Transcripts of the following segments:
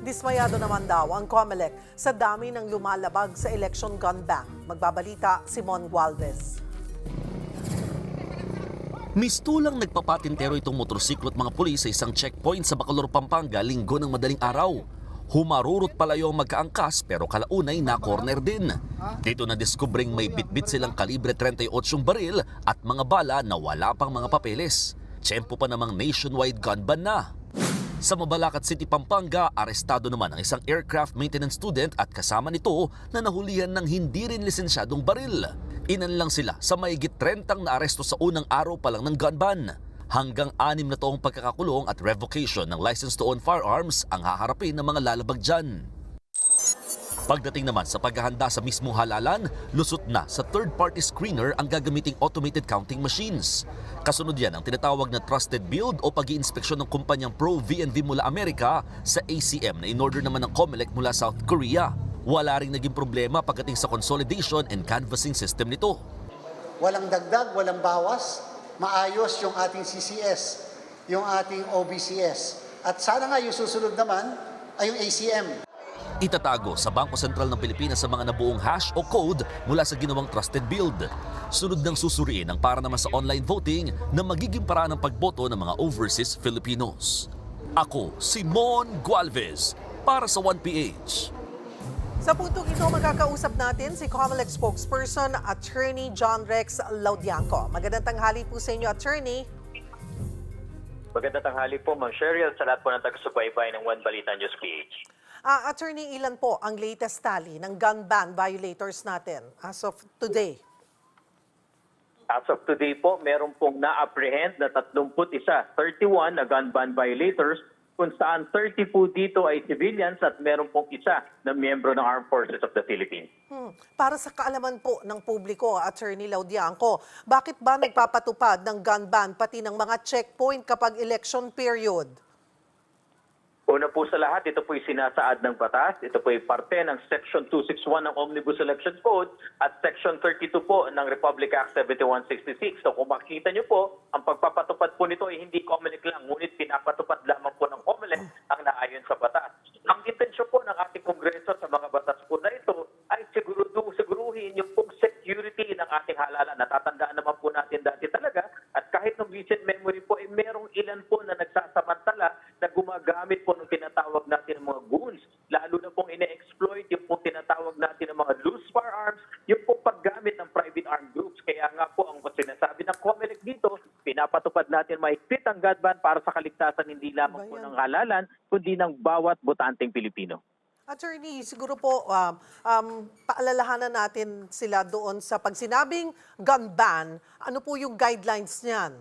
Dismayado naman daw ang COMELEC sa dami ng lumalabag sa election gun ban. Magbabalita si Mon Gualvez. Mistulang nagpapatintero itong motorsiklo at mga pulis sa isang checkpoint sa Bacolor, Pampanga linggo ng madaling araw. Humarurot palayo ang magkaangkas pero kalaunay na corner din. Dito na diskubring may bitbit silang kalibre 38 baril at mga bala na wala pang mga papeles. Tiyempo pa namang nationwide gun ban na. Sa Mabalacat City, Pampanga, arestado naman ang isang aircraft maintenance student at kasama nito na nahulihan ng hindi rin lisensyadong baril. Inan lang sila sa mahigit 30 na aresto sa unang araw pa lang ng gun ban. Hanggang 6 na taong pagkakakulong at revocation ng license to own firearms ang haharapin ng mga lalabag dyan. Pagdating naman sa paghahanda sa mismong halalan, lusot na sa third-party screener ang gagamiting automated counting machines. Kasunod yan ang tinatawag na trusted build o pag-iinspeksyon ng kumpanyang Pro V&V mula Amerika sa ACM na in-order naman ng COMELEC mula South Korea. Wala ring naging problema pagdating sa consolidation and canvassing system nito. Walang dagdag, walang bawas, maayos yung ating CCS, yung ating OBCS. At sana nga yung susunod naman ay yung ACM. Itatago sa Bangko Sentral ng Pilipinas sa mga nabuong hash o code mula sa ginawang trusted build. Sunod ng susuriin ang para naman sa online voting na magiging paraan ng pagboto ng mga overseas Filipinos. Ako, si Mon Gualvez, para sa 1PH. Sa puntong ito, magkakausap natin si COMELEC spokesperson, Attorney John Rex Laudianco. Magandang tanghali po sa inyo, Attorney. Magandang tanghali po, Ma'am Cheryl, sa lahat po ng taga-subaybay ng One Balita News PH. Attorney, ilan po ang latest tally ng gun ban violators natin as of today? As of today po, meron pong na-apprehend na 31 na gun ban violators, kung saan 30 po dito ay civilians at meron pong isa na miyembro ng Armed Forces of the Philippines. Para sa kaalaman po ng publiko, Attorney Laudianco, bakit ba nagpapatupad ng gun ban pati ng mga checkpoint kapag election period? Una po sa lahat, ito po ay sinasaad ng batas. Ito po ay parte ng Section 261 ng Omnibus Elections Code at Section 32 po ng Republic Act 7166. So kung makikita nyo po, ang pagpapatupad po nito ay hindi COMELEC lang, ngunit pinapatupad lamang po ng COMELEC ang naayon sa batas. Ang intensyon po ng ating Kongreso sa mga batas po na ito ay siguruhin yung pong security ng ating halalan. Natatandaan naman po natin dati talaga at kahit ng recent memory po ay merong ilan po na nagsasamantala na gumagamit po ng tinatawag natin ng mga goons, lalo na pong ine-exploit yung pong tinatawag natin ng mga loose firearms, yung pong paggamit ng private armed groups. Kaya nga po ang sinasabi ng COMELEC dito, pinapatupad natin mahigpit ang gun ban para sa kaligtasan hindi lamang po ng halalan, kundi ng bawat botanteng Pilipino. Attorney, siguro po paalalahanan natin sila doon sa pag sinabing gun ban, ano po yung guidelines niyan?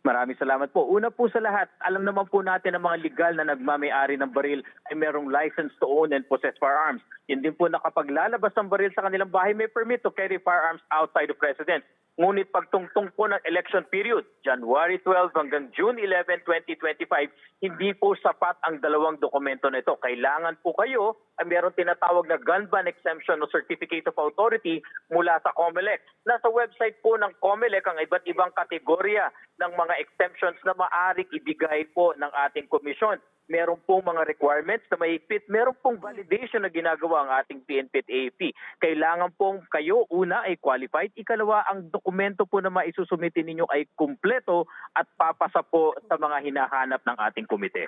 Maraming salamat po. Una po sa lahat, alam naman po natin ang mga legal na nagmamay-ari ng baril ay merong license to own and possess firearms. Yun din po nakapaglalabas ng baril sa kanilang bahay may permit to carry firearms outside of residence. Ngunit pagtungtong po ng election period, January 12 hanggang June 11, 2025, hindi po sapat ang dalawang dokumento na ito. Kailangan po kayo ay meron tinatawag na gun ban exemption o certificate of authority mula sa COMELEC. Nasa website po ng COMELEC ang iba't ibang kategorya ng mga exemptions na maaaring ibigay po ng ating komisyon. Meron pong mga requirements na mahigpit, meron pong validation na ginagawa ang ating PNP at AFP. Kailangan pong kayo, una, ay qualified. Ikalawa, ang dokumento po na maisusumitin ninyo ay kumpleto at papasa po sa mga hinahanap ng ating komite.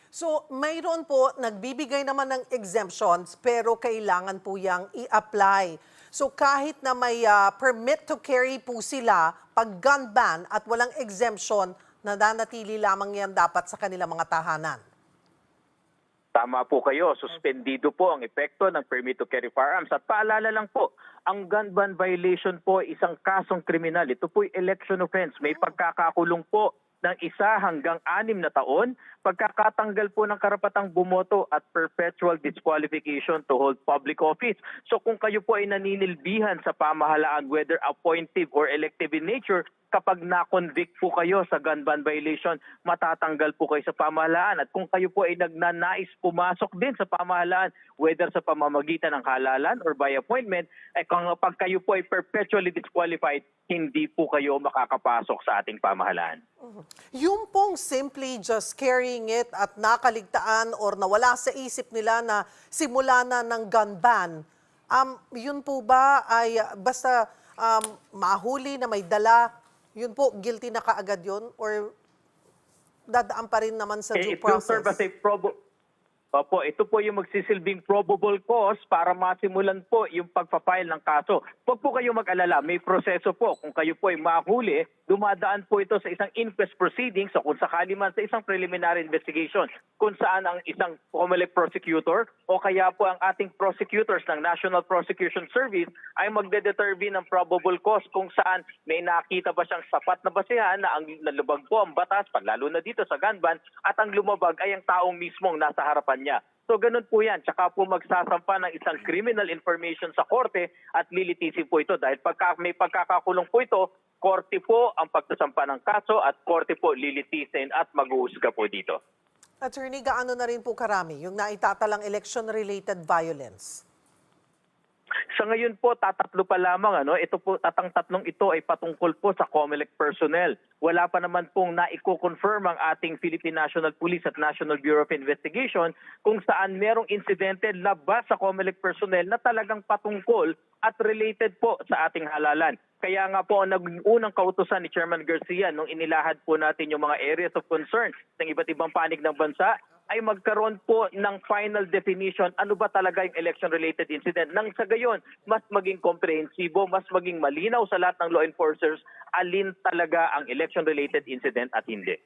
So, mayroon po, nagbibigay naman ng exemptions, pero kailangan po yang i-apply. So, kahit na may permit to carry po sila, pag gun ban at walang exemption, nananatili lamang yan dapat sa kanilang mga tahanan. Tama po kayo, suspendido po ang epekto ng permit to carry firearms. At paalala lang po, ang gun ban violation po ay isang kasong kriminal. Ito po ay election offense. May pagkakakulong po ng 1 hanggang 6 na taon, pagkakatanggal po ng karapatang bumoto at perpetual disqualification to hold public office. So kung kayo po ay naninilbihan sa pamahalaan, whether appointive or elective in nature, kapag na-convict po kayo sa gun ban violation, matatanggal po kayo sa pamahalaan. At kung kayo po ay nagnanais pumasok din sa pamahalaan, whether sa pamamagitan ng halalan or by appointment, ay kapag kayo po ay perpetually disqualified, hindi po kayo makakapasok sa ating pamahalaan. Yung pong simply just carrying nasingit at nakaligtaan or nawala sa isip nila na simula na ng gun ban, yun po ba ay basta mahuli na may dala, yun po, guilty na kaagad yun? Or dadaan pa rin naman sa due It will serve as process? Opo, ito po yung magsisilbing probable cause para masimulan po yung pagpapile ng kaso. Huwag po kayo mag-alala, may proseso po. Kung kayo po ay mahuli, dumadaan po ito sa isang inquest proceedings o kung sakali man sa isang preliminary investigation kung saan ang isang COMELEC prosecutor o kaya po ang ating prosecutors ng National Prosecution Service ay magde-determine ng probable cause kung saan may nakita ba siyang sapat na basehan na ang nalubag po ang batas, lalo na dito sa gun ban, at ang lumabag ay ang taong mismong nasa harapan niya. So ganun po yan. Tsaka po magsasampa ng isang criminal information sa korte at lilitisin po ito. Dahil may pagkakakulong po ito, korte po ang pagsasampa ng kaso at korte po lilitisin at mag-uusga po dito. Attorney, gaano na rin po karami yung naitatalang election-related violence? Sa ngayon po, tatatlo pa lamang. Ito po, tatlong ito ay patungkol po sa COMELEC personnel. Wala pa naman pong naiko-confirm ang ating Philippine National Police at National Bureau of Investigation kung saan merong insidente labas sa COMELEC personnel na talagang patungkol at related po sa ating halalan. Kaya nga po, ang unang kautusan ni Chairman Garcia nung inilahad po natin yung mga areas of concern ng iba't ibang panig ng bansa, ay magkaroon po ng final definition ano ba talaga yung election-related incident. Nang sa gayon, mas maging komprehensibo, mas maging malinaw sa lahat ng law enforcers alin talaga ang election-related incident at hindi.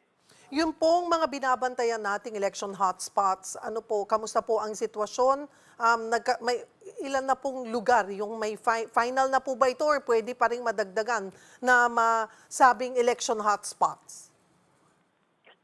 Yung pong mga binabantayan nating election hotspots, ano po, kamusta po ang sitwasyon? May ilan na pong lugar, yung may final na po ba ito or pwede pa rin madagdagan na masabing election hotspots?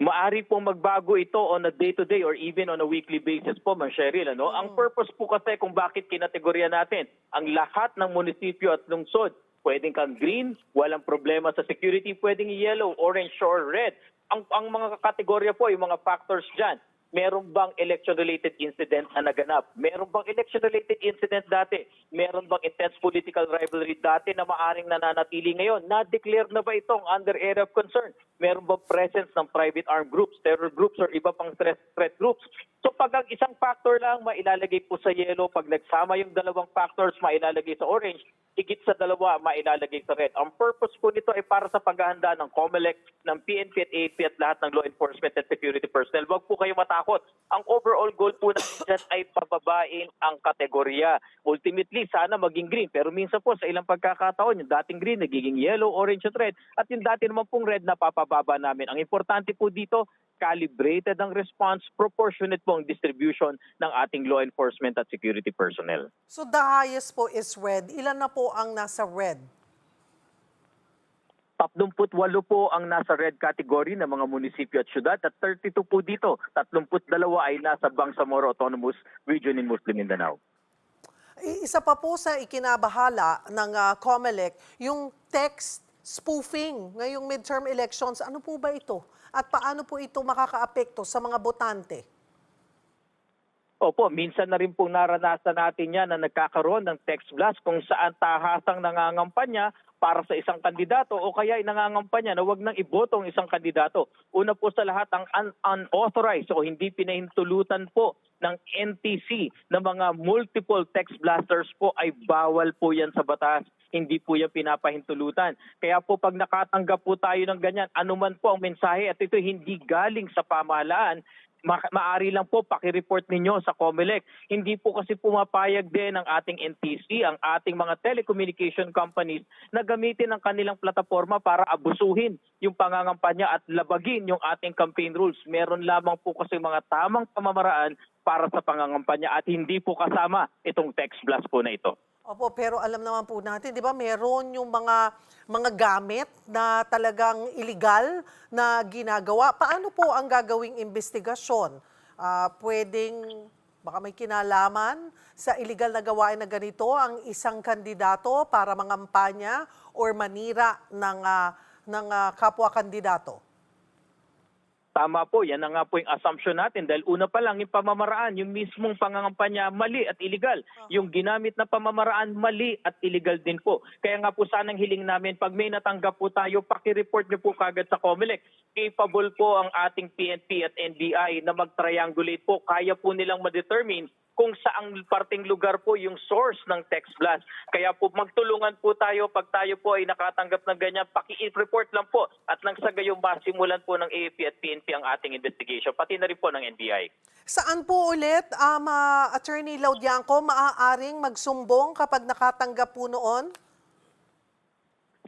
Maari pong magbago ito on a day-to-day or even on a weekly basis po, Ma'am Cheryl. Ang purpose po kasi kung bakit kinategorya natin ang lahat ng munisipyo at lungsod, pwedeng kang green, walang problema sa security, pwedeng yellow, orange, or red. Ang mga kategorya po, yung mga factors dyan, meron bang election-related incident na naganap? Meron bang election-related incident dati? Meron bang intense political rivalry dati na maaring nananatili ngayon? Na-declare na ba itong under area of concern? Meron bang presence ng private armed groups, terror groups, or iba pang threat groups? So pag ang isang factor lang mailalagay po sa yellow, pag nagsama yung dalawang factors mailalagay sa orange, higit sa dalawa mailalagay sa red. Ang purpose po nito ay para sa paghahanda ng COMELEC, ng PNP at AFP at lahat ng law enforcement at security personnel. Huwag po kayo matakot. Ang overall goal po natin ay pababain ang kategorya. Ultimately, sana maging green. Pero minsan po sa ilang pagkakataon, yung dating green nagiging yellow, orange at red. At yung dati naman pong red na papababa namin. Ang importante po dito, calibrated ang response, proportionate po ang distribution ng ating law enforcement at security personnel. So the highest po is red. Ilan na po ang nasa red? 38 po ang nasa red category ng mga munisipyo at syudad at 32 po dito. 32 ay nasa Bangsamoro Autonomous Region in Muslim Mindanao. Isa pa po sa ikinabahala ng COMELEC, yung text spoofing ngayong midterm elections. Ano po ba ito? At paano po ito makakaapekto sa mga botante? Opo, minsan na rin pong naranasan natin yan na nagkakaroon ng text blast kung saan tahasang nangangampanya para sa isang kandidato o kaya nangangampanya na wag nang iboto ang isang kandidato. Una po sa lahat, ang unauthorized o hindi pinahintulutan po ng NTC na mga multiple text blasters po ay bawal po yan sa batas. Hindi po yan pinapahintulutan. Kaya po pag nakatanggap po tayo ng ganyan, anuman po ang mensahe at ito hindi galing sa pamahalaan, maaari lang po pakireport ninyo sa COMELEC. Hindi po kasi pumapayag din ng ating NTC, ang ating mga telecommunication companies na gamitin ang kanilang plataforma para abusuhin yung pangangampanya at labagin yung ating campaign rules. Meron lamang po kasi mga tamang pamamaraan para sa pangangampanya at hindi po kasama itong text blast po na ito. Opo, pero alam naman po natin, di ba, meron yung mga gamit na talagang illegal na ginagawa. Paano po ang gagawing investigasyon? Pwedeng, baka may kinalaman sa illegal na gawain na ganito ang isang kandidato para mangampanya or manira ng kapwa kandidato? Tama po, yan na nga po yung assumption natin dahil una pa lang yung pamamaraan, yung mismong pangangampanya mali at illegal. Yung ginamit na pamamaraan mali at illegal din po. Kaya nga po sanang hiling namin pag may natanggap po tayo, paki-report niyo po kagad sa COMELEC. Capable po ang ating PNP at NBI na mag-triangulate po. Kaya po nilang ma-determine kung saang parting lugar po yung source ng text blast. Kaya po magtulungan po tayo pag tayo po ay nakatanggap ng ganyan, paki-report lang po at nang sa gayong masimulan po ng AFP at PNP ang ating investigation, pati na rin po ng NBI. Saan po ulit, Attorney Laudianco, maaaring magsumbong kapag nakatanggap po noon?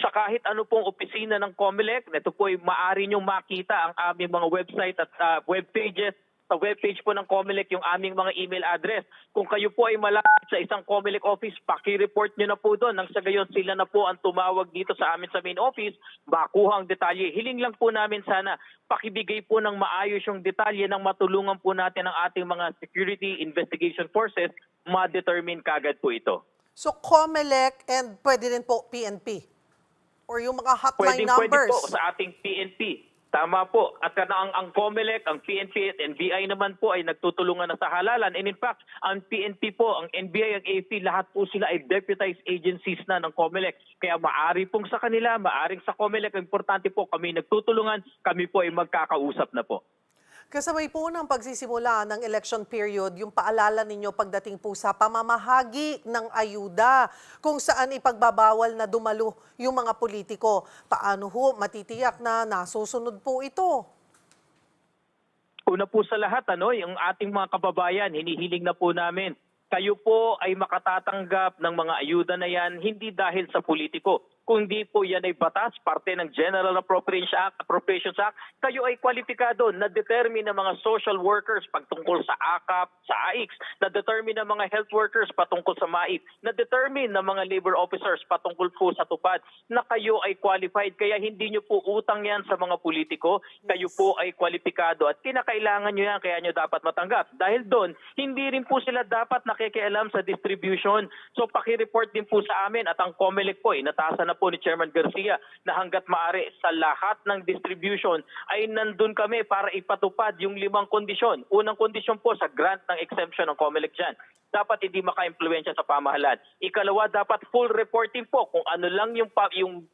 Sa kahit ano pong opisina ng COMELEC, ito po ay maaari niyong makita ang aming mga website at web pages. Sa webpage po ng COMELEC yung aming mga email address. Kung kayo po ay malapit sa isang COMELEC office, paki-report nyo na po doon. Nang sa gayon sila na po ang tumawag dito sa amin sa main office, makuha ang detalye. Hiling lang po namin sana pakibigay po ng maayos yung detalye nang matulungan po natin ang ating mga security investigation forces, ma-determine kagad po ito. So COMELEC and pwede rin po PNP? Or yung mga hotline numbers? Pwede po sa ating PNP. Tama po. At ang COMELEC, ang PNP at NBI naman po ay nagtutulungan na sa halalan. And in fact, ang PNP po, ang NBI, ang AFP, lahat po sila ay deputized agencies na ng COMELEC. Kaya maari pong sa kanila, maaring sa COMELEC, importante po kami nagtutulungan, kami po ay magkakausap na po. Kasabay po ng pagsisimula ng election period, yung paalala ninyo pagdating po sa pamamahagi ng ayuda kung saan ipagbabawal na dumalo yung mga politiko. Paano ho matitiyak na nasusunod po ito? Una po sa lahat, yung ating mga kababayan, hinihiling na po namin, kayo po ay makatatanggap ng mga ayuda na yan hindi dahil sa politiko. Kundi po yan ay batas, parte ng General Appropriations Act, kayo ay kwalipikado na determine ng mga social workers pagtungkol sa AKAP, sa AIX, na determine ng mga health workers patungkol sa MAIP, na determine ng mga labor officers patungkol po sa tupad, na kayo ay qualified. Kaya hindi nyo po utang yan sa mga politiko, kayo po ay kwalipikado at kinakailangan nyo yan, kaya nyo dapat matanggap. Dahil doon, hindi rin po sila dapat nakikialam sa distribution. So pakireport din po sa amin at ang COMELEC po, inatasan na po ni Chairman Garcia na hanggat maaari sa lahat ng distribution ay nandun kami para ipatupad yung 5 kondisyon. Unang kondisyon po sa grant ng exemption ng COMELEC dyan. Dapat hindi maka-impluensya sa pamahalaan. Ikalawa, dapat full reporting po kung ano lang yung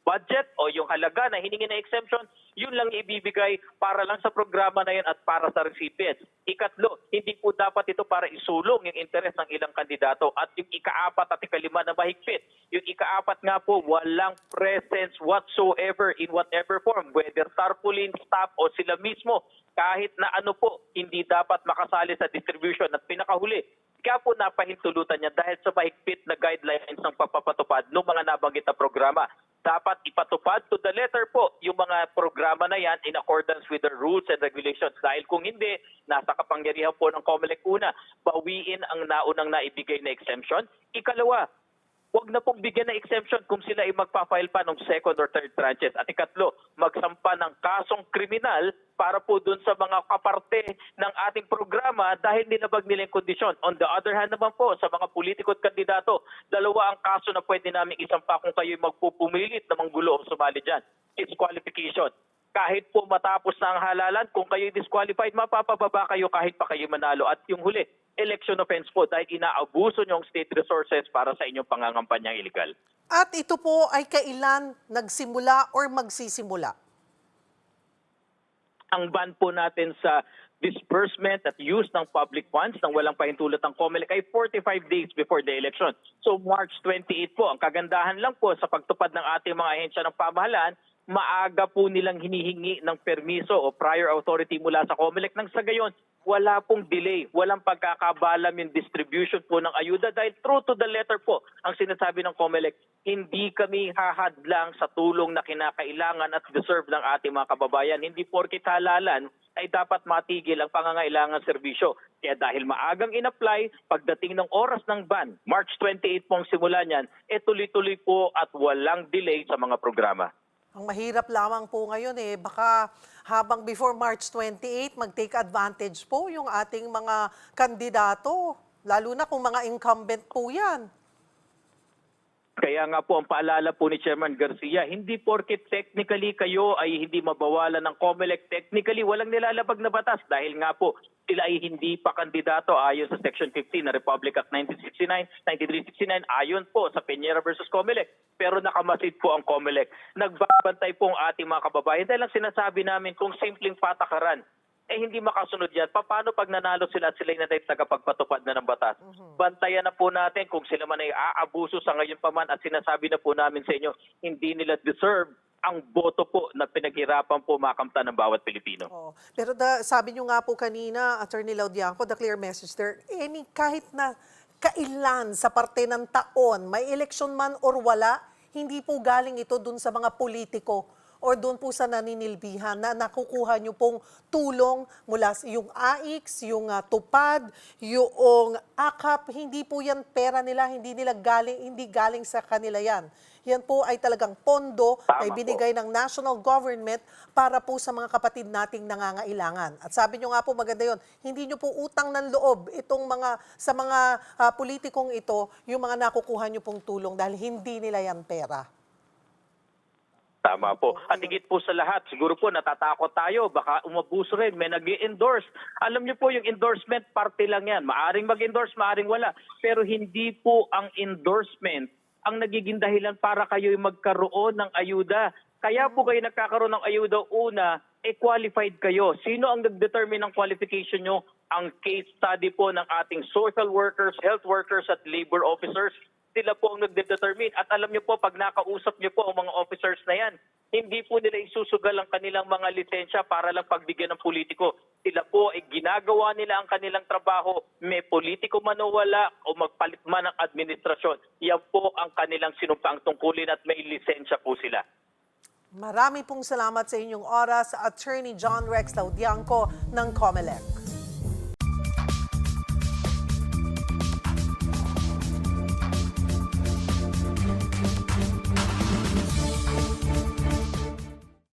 budget o yung halaga na hiningi na exemption, yun lang ibibigay para lang sa programa na yan at para sa recipients. Ikatlo, hindi po dapat ito para isulong yung interes ng ilang kandidato. At yung ika-4 at ika-5 na mahigpit. Yung ika-4 nga po, walang presence whatsoever in whatever form, whether tarpaulin, staff o sila mismo, kahit na ano po, hindi dapat makasali sa distribution. At pinakahuli, kaya po napahintulutan niya dahil sa mahigpit na guidelines ng pagpapatupad ng mga nabanggit na programa. Dapat ipatupad to the letter po yung mga programa na yan in accordance with the rules and regulations. Dahil kung hindi, nasa kapangyarihan po ng COMELEC una, bawiin ang naunang naibigay na exemption. Ikalawa, huwag na pong bigyan ng exemption kung sila ay magpa-file pa ng second or third tranches. At ikatlo, magsampa ng kasong kriminal para po dun sa mga kaparte ng ating programa dahil nilabag nila yung kondisyon. On the other hand naman po, sa mga politiko at kandidato, 2 ang kaso na pwede namin isampa kung kayo'y magpupumilit na manggulo o sumali dyan. Disqualification. Kahit po matapos na ang halalan, kung kayo'y disqualified, mapapababa kayo kahit pa kayo manalo. At yung huli, election offense po dahil inaabuso nyo ang state resources para sa inyong pangangampanyang illegal. At ito po ay kailan nagsimula or magsisimula? Ang ban po natin sa disbursement at use ng public funds nang walang pahintulot ng COMELEC ay 45 days before the election. So March 28 po. Ang kagandahan lang po sa pagtupad ng ating mga ahensya ng pamahalaan, maaga po nilang hinihingi ng permiso o prior authority mula sa COMELEC. Nang sa gayon, wala pong delay, walang pagkakabalam yung distribution po ng ayuda dahil true to the letter po ang sinasabi ng COMELEC, hindi kami hahadlang sa tulong na kinakailangan at deserve ng ating mga kababayan. Hindi porkit halalan ay dapat matigil ang pangangailangan serbisyo. Kaya dahil maagang in-apply, pagdating ng oras ng ban, March 28 pong simula niyan, tuloy-tuloy po at walang delay sa mga programa. Ang mahirap lamang po ngayon baka habang before March 28, mag-take advantage po yung ating mga kandidato, lalo na kung mga incumbent po yan. Kaya nga po ang paalala po ni Chairman Garcia, hindi porket technically kayo ay hindi mabawalan ng COMELEC, technically walang nilalabag na batas dahil nga po sila ay hindi pa kandidato ayon sa Section 15 ng Republic Act 9369 ayon po sa Peñera versus COMELEC. Pero nakamasid po ang COMELEC. Nagbabantay po ang ating mga kababayan dahil ang sinasabi namin kung simpleng patakaran hindi makasunod yan. Paano pag nanalo sila at sila na tagapagpatupad na ng batas? Bantayan na po natin kung sila man ay aabuso sa ngayon pa man at sinasabi na po namin sa inyo, hindi nila deserve ang boto po na pinaghirapan po makamtan ng bawat Pilipino. Oh. Pero sabi nyo nga po kanina, Attorney Laudianco, the clear message there, kahit na kailan sa parte ng taon, may election man or wala, hindi po galing ito dun sa mga politiko or doon po sa naninilbihan na nakukuha nyo pong tulong mula sa yung AIX, yung tupad, yung AKAP, hindi po yan pera nila, hindi galing sa kanila yan. Yan po ay talagang pondo na ibinigay ng national government para po sa mga kapatid nating nangangailangan. At sabi nyo nga po maganda yon, hindi nyo po utang ng loob itong sa mga politikong ito, yung mga nakukuha nyo pong tulong dahil hindi nila yan pera. Tama po. At higit po sa lahat, siguro po natatakot tayo, baka umabuso rin, may nag-i-endorse. Alam niyo po yung endorsement, parte lang yan. Maaring mag-endorse, maaring wala. Pero hindi po ang endorsement ang nagiging dahilan para kayo magkaroon ng ayuda. Kaya po kayo nagkakaroon ng ayuda, una, qualified kayo. Sino ang nag-determine ng qualification nyo? Ang case study po ng ating social workers, health workers at labor officers. Sila po ang nagdetermine. At alam niyo po, pag nakausap niyo po ang mga officers na yan, hindi po nila isusugal ang kanilang mga lisensya para lang pagbigyan ng politiko. Sila po ay ginagawa nila ang kanilang trabaho, may politiko man o wala o magpalit man ang administrasyon. Yan po ang kanilang sinumpaang tungkulin at may lisensya po sila. Marami pong salamat sa inyong oras, Attorney John Rex Laudianco ng COMELEC.